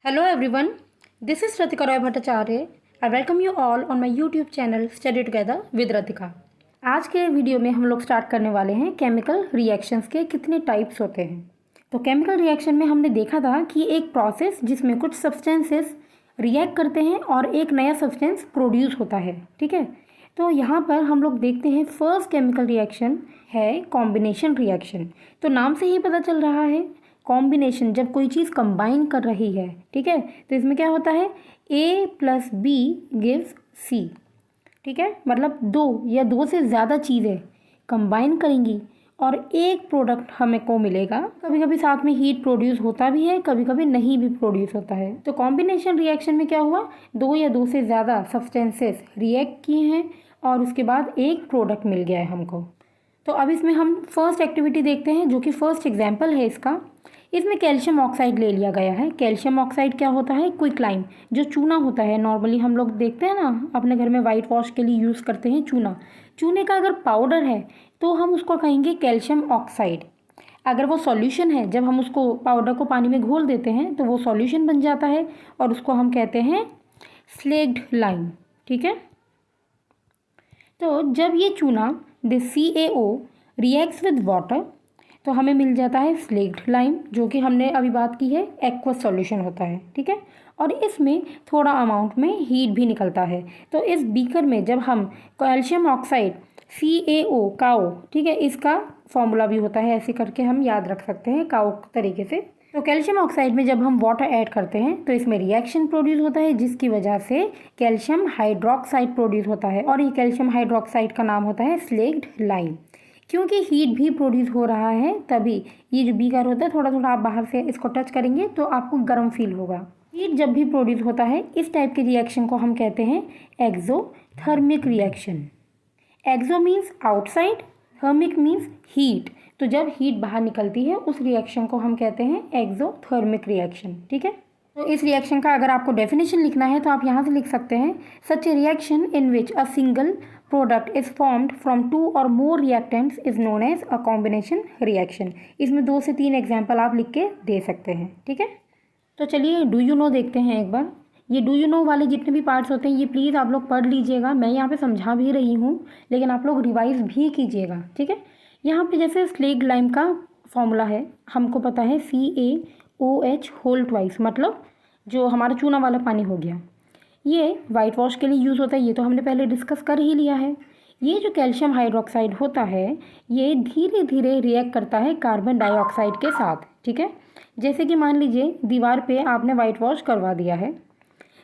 Hello everyone, this is Ratika Roy Bhattacharya. I welcome you all on my YouTube channel Study Together with Ratika. आज के video में हम लोग start करने वाले हैं केमिकल रिएक्शंस के कितने टाइप्स होते हैं। तो केमिकल रिएक्शन में हमने देखा था कि एक प्रोसेस जिसमें कुछ सब्सटेंसेस रिएक्ट करते हैं और एक नया सब्सटेंस प्रोड्यूस होता है, ठीक है। तो यहाँ पर हम लोग देखते हैं फर्स्ट केमिकल रिएक्शन है कॉम्बिनेशन रिएक्शन। तो नाम से ही पता चल रहा है कॉम्बिनेशन, जब कोई चीज़ कंबाइन कर रही है, ठीक है। तो इसमें क्या होता है A plus B gives C, ठीक है। मतलब दो या दो से ज़्यादा चीज़ें कंबाइन करेंगी और एक प्रोडक्ट हमें को मिलेगा। कभी कभी साथ में हीट प्रोड्यूस होता भी है, कभी कभी नहीं भी प्रोड्यूस होता है। तो कॉम्बिनेशन रिएक्शन में क्या हुआ, दो या दो से ज़्यादा सब्सटेंसेस रिएक्ट किए हैं और उसके बाद एक प्रोडक्ट मिल गया है हमको। तो अब इसमें हम फर्स्ट एक्टिविटी देखते हैं जो कि फर्स्ट एग्जाम्पल है इसका। इसमें कैल्शियम ऑक्साइड ले लिया गया है। कैल्शियम ऑक्साइड क्या होता है, क्विकलाइम, जो चूना होता है। नॉर्मली हम लोग देखते हैं ना, अपने घर में वाइट वॉश के लिए यूज़ करते हैं चूना। चूने का अगर पाउडर है तो हम उसको कहेंगे कैल्शियम ऑक्साइड। अगर वो सॉल्यूशन है, जब हम उसको पाउडर को पानी में घोल देते हैं तो वो सॉल्यूशन बन जाता है और उसको हम कहते हैं स्लेक्ड लाइम, ठीक है। तो जब ये चूना this CaO reacts with water तो हमें मिल जाता है स्लेक्ड लाइम, जो कि हमने अभी बात की है एक्वस सॉल्यूशन होता है, ठीक है। और इसमें थोड़ा अमाउंट में हीट भी निकलता है। तो इस बीकर में जब हम कैल्शियम ऑक्साइड CaO काओ, ठीक है, इसका फॉर्मूला भी होता है, ऐसे करके हम याद रख सकते हैं काओ तरीके से। तो कैल्शियम ऑक्साइड में जब हम वाटर ऐड करते हैं तो इसमें रिएक्शन प्रोड्यूस होता है, जिसकी वजह से कैल्शियम हाइड्रोक्साइड प्रोड्यूस होता है और ये कैल्शियम हाइड्रोक्साइड का नाम होता है स्लेक्ड लाइम। क्योंकि हीट भी प्रोड्यूस हो रहा है तभी ये जो बीकर होता है, थोड़ा थोड़ा आप बाहर से इसको टच करेंगे तो आपको गर्म फील होगा। हीट जब भी प्रोड्यूस होता है इस टाइप के रिएक्शन को हम कहते हैं exothermic reaction. Exo means outside, thermic means heat. तो जब हीट बाहर निकलती है उस रिएक्शन को हम कहते हैं एक्सोथर्मिक रिएक्शन, ठीक है। तो इस रिएक्शन का अगर आपको डेफिनेशन लिखना है तो आप यहाँ से लिख सकते हैं such a reaction in which a single product is formed from two or more reactants is known as a combination reaction. इसमें 2 से 3 एग्जाम्पल आप लिख के दे सकते हैं, ठीक है। तो चलिए डू यू नो देखते हैं एक बार। ये डू यू नो वाले जितने भी पार्ट्स होते हैं ये प्लीज़ आप लोग पढ़ लीजिएगा। मैं यहाँ पे समझा भी रही हूँ लेकिन आप लोग रिवाइज भी कीजिएगा, ठीक है। यहाँ पे जैसे स्लेक्ड लाइम का फॉर्मूला है, हमको पता है CaOH होल ट्वाइस, मतलब जो हमारा चूना वाला पानी हो गया, ये वाइट वॉश के लिए यूज़ होता है, ये तो हमने पहले डिस्कस कर ही लिया है। ये जो कैल्शियम हाइड्रोक्साइड होता है ये धीरे धीरे रिएक्ट करता है कार्बन डाइऑक्साइड के साथ, ठीक है। जैसे कि मान लीजिए दीवार पे आपने वाइट वॉश करवा दिया है।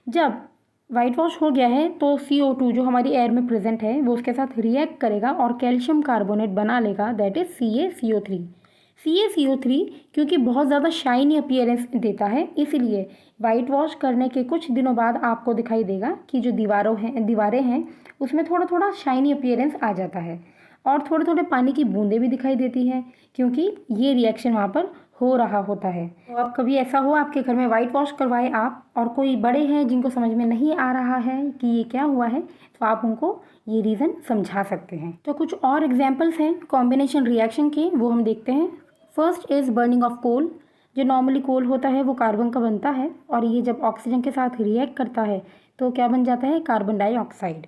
जब वाइट वॉश हो गया है तो CO2 जो हमारी एयर में प्रेजेंट है वो उसके साथ रिएक्ट करेगा और कैल्शियम कार्बोनेट बना लेगा, दैट इज CaCO3। CaCO3 क्योंकि बहुत ज़्यादा शाइनी अपीयरेंस देता है, इसलिए वाइट वॉश करने के कुछ दिनों बाद आपको दिखाई देगा कि जो दीवारें हैं उसमें थोड़ा थोड़ा शाइनी अपीयरेंस आ जाता है और थोड़े थोड़े पानी की बूंदें भी दिखाई देती हैं, क्योंकि ये रिएक्शन वहाँ पर हो रहा होता है। तो अब कभी ऐसा हो आपके घर में वाइट वॉश करवाए आप और कोई बड़े हैं जिनको समझ में नहीं आ रहा है कि ये क्या हुआ है, तो आप उनको ये रीज़न समझा सकते हैं। तो कुछ और एग्जाम्पल्स हैं कॉम्बिनेशन रिएक्शन के, वो हम देखते हैं। First is burning of coal. जो नॉर्मली कोल होता है वो कार्बन का बनता है और ये जब ऑक्सीजन के साथ रिएक्ट करता है तो क्या बन जाता है, कार्बन डाइऑक्साइड।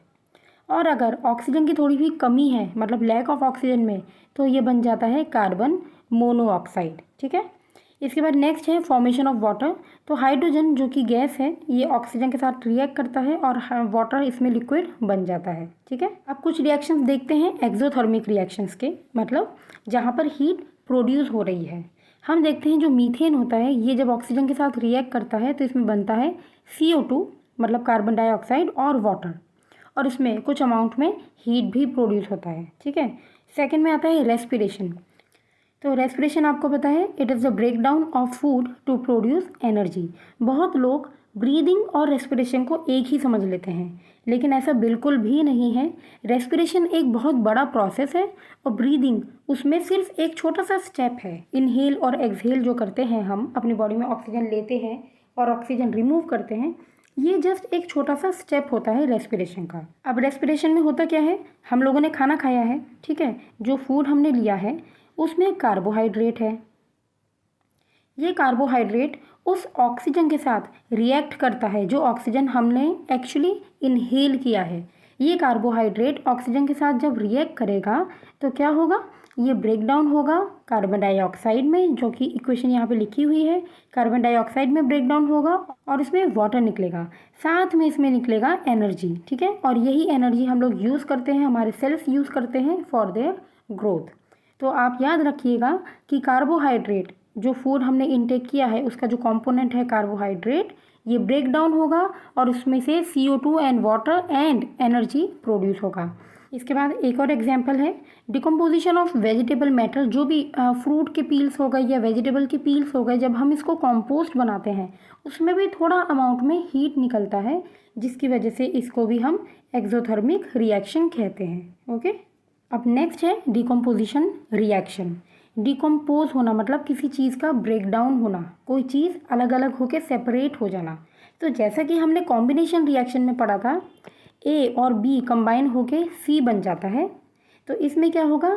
और अगर ऑक्सीजन की थोड़ी भी कमी है, मतलब लैक ऑफ ऑक्सीजन में, तो ये बन जाता है कार्बन मोनोऑक्साइड, ठीक है। इसके बाद नेक्स्ट है फॉर्मेशन ऑफ वाटर। तो हाइड्रोजन जो कि गैस है ये ऑक्सीजन के साथ रिएक्ट करता है और वाटर इसमें लिक्विड बन जाता है, ठीक है। अब कुछ रिएक्शंस देखते हैं एक्सोथर्मिक रिएक्शंस के, मतलब जहाँ पर हीट प्रोड्यूस हो रही है। हम देखते हैं जो मीथेन होता है ये जब ऑक्सीजन के साथ रिएक्ट करता है तो इसमें बनता है CO2 मतलब कार्बन डाइऑक्साइड और वाटर, और इसमें कुछ अमाउंट में हीट भी प्रोड्यूस होता है, ठीक है। सेकंड में आता है रेस्पिरेशन। तो रेस्पिरेशन आपको पता है it is the break down of food to produce energy. बहुत लोग ब्रीदिंग और रेस्पिरेशन को एक ही समझ लेते हैं, लेकिन ऐसा बिल्कुल भी नहीं है। रेस्पिरेशन एक बहुत बड़ा प्रोसेस है और ब्रीदिंग उसमें सिर्फ एक छोटा सा स्टेप है। इनहेल और एक्सहेल जो करते हैं हम अपनी बॉडी में ऑक्सीजन लेते हैं और ऑक्सीजन रिमूव करते हैं, ये जस्ट एक छोटा सा स्टेप होता है रेस्पिरेशन का। अब रेस्पिरेशन में होता क्या है, हम लोगों ने खाना खाया है, ठीक है, जो फूड हमने लिया है उसमें कार्बोहाइड्रेट है, ये कार्बोहाइड्रेट उस ऑक्सीजन के साथ रिएक्ट करता है जो ऑक्सीजन हमने एक्चुअली इनहेल किया है। ये कार्बोहाइड्रेट ऑक्सीजन के साथ जब रिएक्ट करेगा तो क्या होगा, ये ब्रेक डाउन होगा कार्बन डाइऑक्साइड में, जो कि इक्वेशन यहाँ पे लिखी हुई है। कार्बन डाइऑक्साइड में ब्रेक डाउन होगा और इसमें वाटर निकलेगा, साथ में इसमें निकलेगा एनर्जी, ठीक है। और यही एनर्जी हम लोग यूज़ करते हैं, हमारे सेल्स यूज़ करते हैं फॉर देयर ग्रोथ। तो आप याद रखिएगा कि कार्बोहाइड्रेट जो फूड हमने इनटेक किया है उसका जो कंपोनेंट है कार्बोहाइड्रेट, ये ब्रेक डाउन होगा और उसमें से CO2 and water and energy produce होगा। इसके बाद एक और एग्जांपल है डिकम्पोजिशन ऑफ वेजिटेबल मैटर। जो भी फ्रूट के पील्स हो गए या वेजिटेबल के पील्स हो गए, जब हम इसको कंपोस्ट बनाते हैं उसमें भी थोड़ा अमाउंट में हीट निकलता है, जिसकी वजह से इसको भी हम एक्सोथर्मिक रिएक्शन कहते हैं। ओके, अब नेक्स्ट है डिकम्पोजिशन रिएक्शन। डिकम्पोज होना मतलब किसी चीज़ का ब्रेक डाउन होना, कोई चीज़ अलग अलग होकर सेपरेट हो जाना। तो जैसा कि हमने कॉम्बिनेशन रिएक्शन में पढ़ा था, A और B कंबाइन होके C बन जाता है। तो इसमें क्या होगा,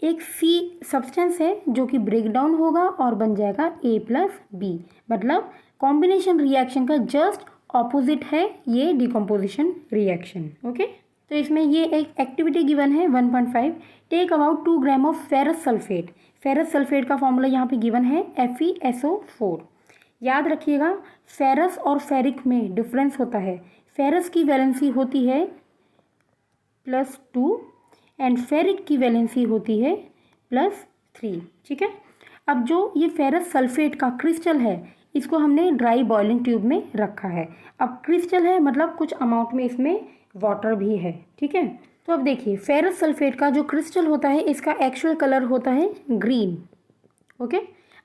एक C सब्सटेंस है जो कि ब्रेक डाउन होगा और बन जाएगा A + B। मतलब कॉम्बिनेशन रिएक्शन का जस्ट ऑपोजिट है ये डिकम्पोजिशन रिएक्शन। ओके, तो इसमें ये एक एक्टिविटी गिवन है 1.5, take about 2 gram of ferrous sulphate. Ferrous sulphate का फॉर्मूला यहाँ पे गिवन है FeSO4। याद रखिएगा फेरस और फेरिक में डिफरेंस होता है। फेरस की वैलेंसी होती है +2 एंड फेरिक की वैलेंसी होती है +3, ठीक है। अब जो ये फेरस सल्फेट का क्रिस्टल है इसको हमने ड्राई बॉइलिंग ट्यूब में रखा है। अब क्रिस्टल है मतलब कुछ अमाउंट में इसमें वाटर भी है, ठीक है। तो अब देखिए फेरस सल्फेट का जो क्रिस्टल होता है इसका एक्चुअल कलर होता है ग्रीन। ओके,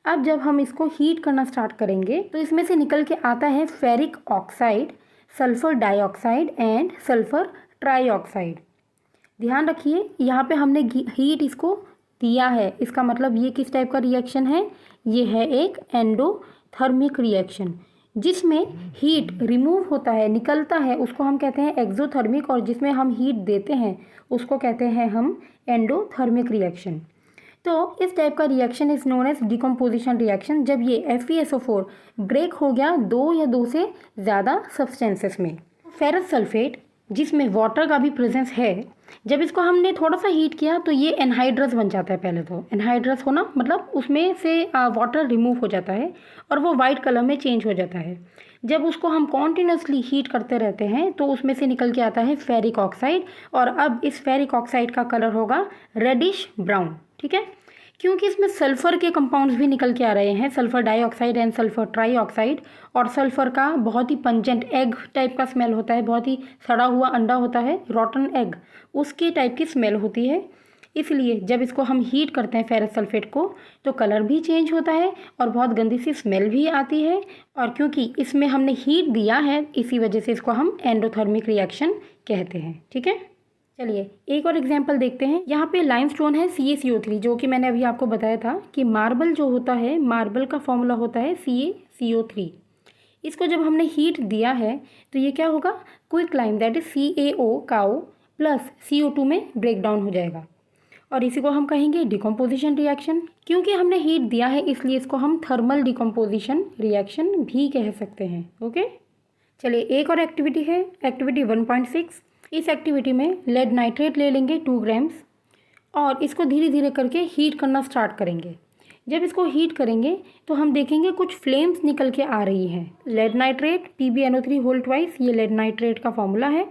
अब जब हम इसको हीट करना स्टार्ट करेंगे तो इसमें से निकल के आता है ferric oxide, sulphur dioxide and sulphur trioxide. ध्यान रखिए यहाँ पे हमने हीट इसको दिया है, इसका मतलब ये किस टाइप का रिएक्शन है, ये है एक एंडोथर्मिक रिएक्शन। जिसमें हीट रिमूव होता है, निकलता है, उसको हम कहते हैं एक्सोथर्मिक, और जिसमें हम हीट देते हैं उसको कहते हैं हम एंडोथर्मिक रिएक्शन। तो इस टाइप का reaction is known as decomposition reaction, जब ये FeSO4 ब्रेक हो गया 2 या 2 से ज़्यादा सब्सटेंसेस में। फेरस सल्फेट जिसमें वाटर का भी प्रेजेंस है, जब इसको हमने थोड़ा सा हीट किया तो ये एनहाइड्रस बन जाता है। पहले तो एनहाइड्रस होना मतलब उसमें से वाटर रिमूव हो जाता है और वो वाइट कलर में चेंज हो जाता है। जब उसको हम कॉन्टिन्यूसली हीट करते रहते हैं तो उसमें से निकल के आता है फेरिक ऑक्साइड, और अब इस फेरिक ऑक्साइड का कलर होगा रेडिश ब्राउन, ठीक है। क्योंकि इसमें सल्फ़र के कंपाउंड्स भी निकल के आ रहे हैं, sulphur dioxide and sulphur trioxide, और सल्फ़र का बहुत ही पंजेंट एग टाइप का स्मेल होता है, बहुत ही सड़ा हुआ अंडा होता है, रॉटन एग, उसके टाइप की स्मेल होती है। इसलिए जब इसको हम हीट करते हैं फेरस सल्फेट को तो कलर भी चेंज होता है और बहुत गंदी सी स्मेल भी आती है, और क्योंकि इसमें हमने हीट दिया है इसी वजह से इसको हम एंडोथर्मिक रिएक्शन कहते हैं, ठीक है। चलिए एक और एग्जांपल देखते हैं। यहाँ पे लाइमस्टोन है CaCO3, जो कि मैंने अभी आपको बताया था कि मार्बल जो होता है, मार्बल का फॉर्मूला होता है CaCO3। इसको जब हमने हीट दिया है तो ये क्या होगा, quick lime that is CaO काओ प्लस CO2 में ब्रेक डाउन हो जाएगा, और इसी को हम कहेंगे डिकम्पोजिशन रिएक्शन। क्योंकि हमने हीट दिया है इसलिए इसको हम थर्मल डिकम्पोजिशन रिएक्शन भी कह सकते हैं। ओके, चलिए एक और एक्टिविटी है, एक्टिविटी 1.6। इस एक्टिविटी में लेड नाइट्रेट ले लेंगे 2 ग्राम्स और इसको धीरे धीरे करके हीट करना स्टार्ट करेंगे। जब इसको हीट करेंगे तो हम देखेंगे कुछ फ्लेम्स निकल के आ रही हैं। Lead nitrate PbNO3 whole twice, ये लेड नाइट्रेट का फॉर्मूला है।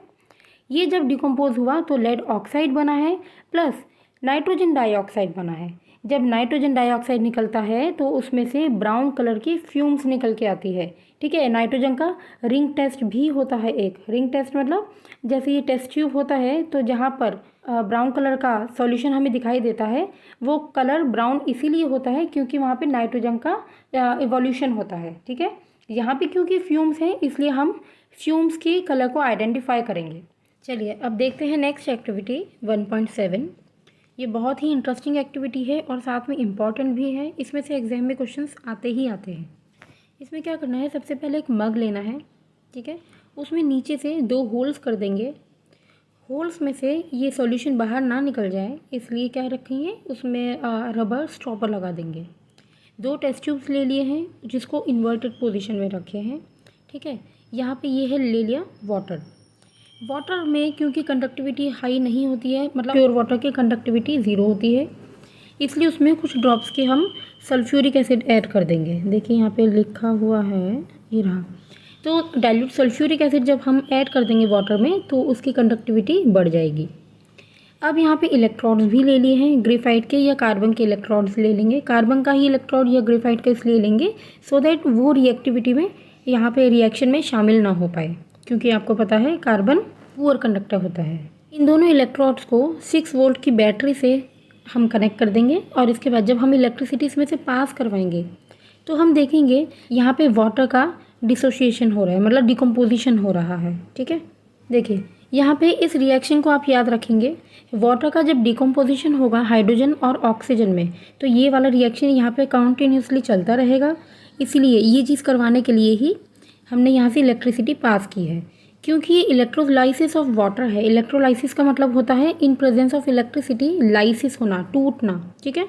ये जब डिकम्पोज हुआ तो लेड ऑक्साइड बना है प्लस नाइट्रोजन डाइऑक्साइड बना है। जब नाइट्रोजन डाइऑक्साइड निकलता है तो उसमें से ब्राउन कलर की फ्यूम्स निकल के आती है, ठीक है। नाइट्रोजन का रिंग टेस्ट भी होता है, एक रिंग टेस्ट मतलब जैसे ये टेस्ट ट्यूब होता है तो जहाँ पर ब्राउन कलर का सॉल्यूशन हमें दिखाई देता है वो कलर ब्राउन इसीलिए होता है क्योंकि वहाँ पे नाइट्रोजन का इवोल्यूशन होता है, ठीक है। यहाँ पे क्योंकि फ्यूम्स हैं इसलिए हम फ्यूम्स के कलर को आइडेंटिफाई करेंगे। चलिए अब देखते हैं नेक्स्ट एक्टिविटी 1.7। ये बहुत ही इंटरेस्टिंग एक्टिविटी है और साथ में इम्पॉर्टेंट भी है, इसमें से एग्जाम में क्वेश्चंस आते ही आते हैं। इसमें क्या करना है, सबसे पहले एक मग लेना है, ठीक है। उसमें नीचे से 2 होल्स कर देंगे। होल्स में से ये सॉल्यूशन बाहर ना निकल जाए इसलिए क्या रखेंगे, उसमें रबर स्टॉपर लगा देंगे। 2 टेस्ट ट्यूब्स ले लिए हैं जिसको इन्वर्टेड पोजीशन में रखे हैं, ठीक है। यहाँ पे ये है ले लिया वाटर। वाटर में क्योंकि कंडक्टिविटी हाई नहीं होती है, मतलब प्योर वाटर की कंडक्टिविटी 0 होती है, इसलिए उसमें कुछ ड्रॉप्स के हम सल्फ्यूरिक एसिड ऐड कर देंगे। देखिए यहाँ पे लिखा हुआ है, ये रहा। तो डाइल्यूट सल्फ्यूरिक एसिड जब हम ऐड कर देंगे वाटर में तो उसकी कंडक्टिविटी बढ़ जाएगी। अब यहाँ पे इलेक्ट्रॉड्स भी ले लिए हैं, ग्रेफाइट के या कार्बन के इलेक्ट्रॉड्स ले लेंगे। कार्बन का ही इलेक्ट्रॉड या ग्रेफाइट का इसलिए लेंगे सो दैट वो रिएक्टिविटी में यहाँ पे रिएक्शन में शामिल ना हो पाए, क्योंकि आपको पता है कार्बन पुअर कंडक्टर होता है। इन दोनों इलेक्ट्रॉड्स को 6 वोल्ट की बैटरी से हम कनेक्ट कर देंगे और इसके बाद जब हम इलेक्ट्रिसिटी इसमें से पास करवाएंगे तो हम देखेंगे यहाँ पे वाटर का डिसोसिएशन हो रहा है, मतलब डिकम्पोजिशन हो रहा है, ठीक है। देखिए यहाँ पे इस रिएक्शन को आप याद रखेंगे, वाटर का जब डिकम्पोजिशन होगा हाइड्रोजन और ऑक्सीजन में तो ये वाला रिएक्शन यहाँ पे कंटिन्यूसली चलता रहेगा। इसीलिए ये चीज़ करवाने के लिए ही हमने यहाँ से इलेक्ट्रिसिटी पास की है, क्योंकि ये इलेक्ट्रोलाइसिस ऑफ वाटर है। इलेक्ट्रोलाइसिस का मतलब होता है in presence of electricity lysis होना, टूटना, ठीक है।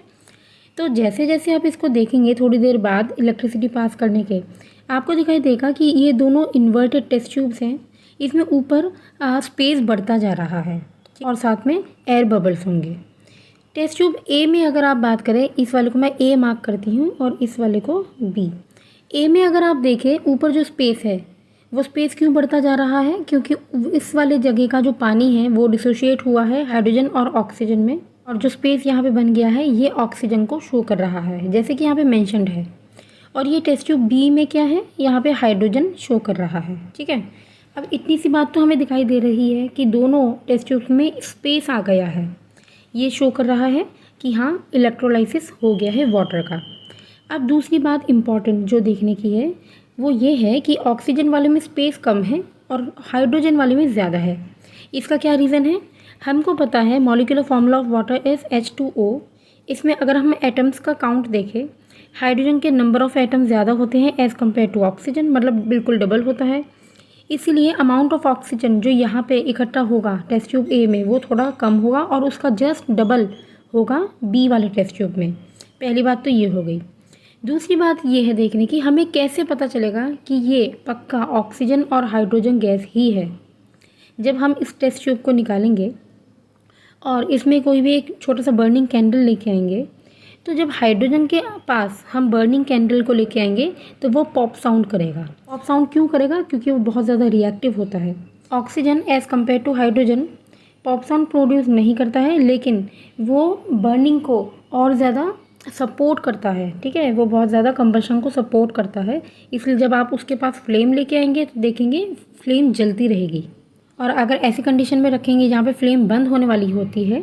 तो जैसे जैसे आप इसको देखेंगे थोड़ी देर बाद इलेक्ट्रिसिटी पास करने के, आपको दिखाई देगा कि ये दोनों इन्वर्टेड टेस्ट ट्यूब्स हैं, इसमें ऊपर स्पेस बढ़ता जा रहा है और साथ में एयर बबल्स होंगे। टेस्ट ट्यूब ए में अगर आप बात करें, इस वाले को मैं ए मार्क करती हूँ और इस वाले को बी। ए में अगर आप देखें ऊपर जो स्पेस है वो स्पेस क्यों बढ़ता जा रहा है, क्योंकि इस वाले जगह का जो पानी है वो डिसोशिएट हुआ है हाइड्रोजन और ऑक्सीजन में, और जो स्पेस यहाँ पे बन गया है ये ऑक्सीजन को शो कर रहा है जैसे कि यहाँ पे मेंशन्ड है। और ये टेस्ट ट्यूब बी में क्या है, यहाँ पे हाइड्रोजन शो कर रहा है, ठीक है। अब इतनी सी बात तो हमें दिखाई दे रही है कि दोनों टेस्ट ट्यूब्स में स्पेस आ गया है, ये शो कर रहा है कि हाँ इलेक्ट्रोलाइसिस हो गया है वाटर का। अब दूसरी बात इम्पॉर्टेंट जो देखने की है वो ये है कि ऑक्सीजन वाले में स्पेस कम है और हाइड्रोजन वाले में ज़्यादा है। इसका क्या रीज़न है, हमको पता है molecular formula of water is H2O। इसमें अगर हम एटम्स का काउंट देखें, हाइड्रोजन के नंबर ऑफ़ एटम ज़्यादा होते हैं एज़ कम्पेयर टू ऑक्सीजन, मतलब बिल्कुल डबल होता है। इसीलिए अमाउंट ऑफ ऑक्सीजन जो यहाँ पे इकट्ठा होगा टेस्ट ट्यूब ए में वो थोड़ा कम होगा और उसका जस्ट डबल होगा बी वाले टेस्ट ट्यूब में। पहली बात तो ये हो गई। दूसरी बात ये है देखने की, हमें कैसे पता चलेगा कि ये पक्का ऑक्सीजन और हाइड्रोजन गैस ही है। जब हम इस टेस्ट ट्यूब को निकालेंगे और इसमें कोई भी एक छोटा सा बर्निंग कैंडल लेके आएंगे, तो जब हाइड्रोजन के पास हम बर्निंग कैंडल को लेके आएंगे तो वो पॉप साउंड करेगा। पॉप साउंड क्यों करेगा, क्योंकि वो बहुत ज़्यादा रिएक्टिव होता है। Oxygen as compare to hydrogen pop sound produce नहीं करता है, लेकिन वो बर्निंग को और ज़्यादा सपोर्ट करता है, ठीक है। वो बहुत ज़्यादा कंबशन को सपोर्ट करता है, इसलिए जब आप उसके पास फ्लेम लेके आएंगे तो देखेंगे फ्लेम जलती रहेगी। और अगर ऐसी कंडीशन में रखेंगे जहाँ पे फ्लेम बंद होने वाली होती है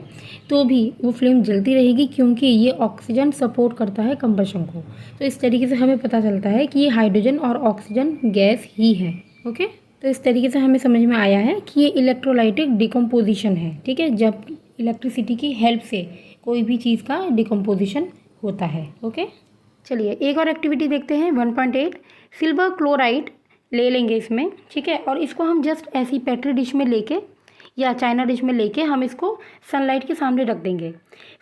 तो भी वो फ्लेम जलती रहेगी, क्योंकि ये ऑक्सीजन सपोर्ट करता है कंबशन को। तो इस तरीके से हमें पता चलता है कि ये हाइड्रोजन और ऑक्सीजन गैस ही है, ओके। तो इस तरीके से हमें समझ में आया है कि ये इलेक्ट्रोलाइटिक डिकम्पोजिशन है, ठीक है, जब इलेक्ट्रिसिटी की हेल्प से कोई भी चीज़ का डिकम्पोजिशन होता है, ओके। चलिए एक और एक्टिविटी देखते हैं। 1.8 सिल्वर क्लोराइड ले लेंगे इसमें, ठीक है, और इसको हम जस्ट ऐसी पेट्री डिश में लेके या चाइना डिश में लेके हम इसको सनलाइट के सामने रख देंगे।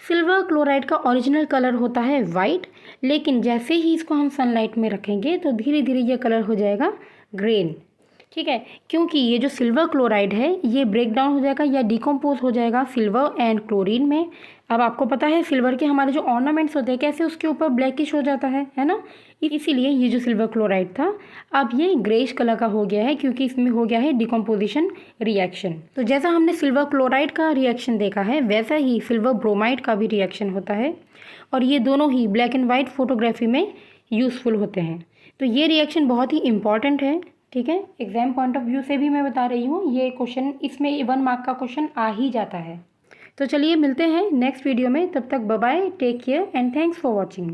सिल्वर क्लोराइड का ओरिजिनल कलर होता है वाइट, लेकिन जैसे ही इसको हम सनलाइट में रखेंगे तो धीरे धीरे ये कलर हो जाएगा ग्रीन, ठीक है, क्योंकि ये जो सिल्वर क्लोराइड है ये ब्रेक डाउन हो जाएगा या डिकम्पोज हो जाएगा सिल्वर एंड क्लोरीन में। अब आपको पता है सिल्वर के हमारे जो ऑर्नामेंट्स होते हैं कैसे उसके ऊपर ब्लैकिश हो जाता है ना, इसीलिए ये जो सिल्वर क्लोराइड था अब ये ग्रेश कलर का हो गया है, क्योंकि इसमें हो गया है डिकम्पोजिशन रिएक्शन। तो जैसा हमने सिल्वर क्लोराइड का रिएक्शन देखा है वैसा ही सिल्वर ब्रोमाइड का भी रिएक्शन होता है, और ये दोनों ही ब्लैक एंड वाइट फोटोग्राफी में यूज़फुल होते हैं। तो ये रिएक्शन बहुत ही इंपॉर्टेंट है, ठीक है, एग्जाम पॉइंट ऑफ व्यू से भी मैं बता रही हूँ। ये क्वेश्चन इसमें 1 मार्क का क्वेश्चन आ ही जाता है। तो चलिए मिलते हैं नेक्स्ट वीडियो में, तब तक bye bye, take care and thanks for watching.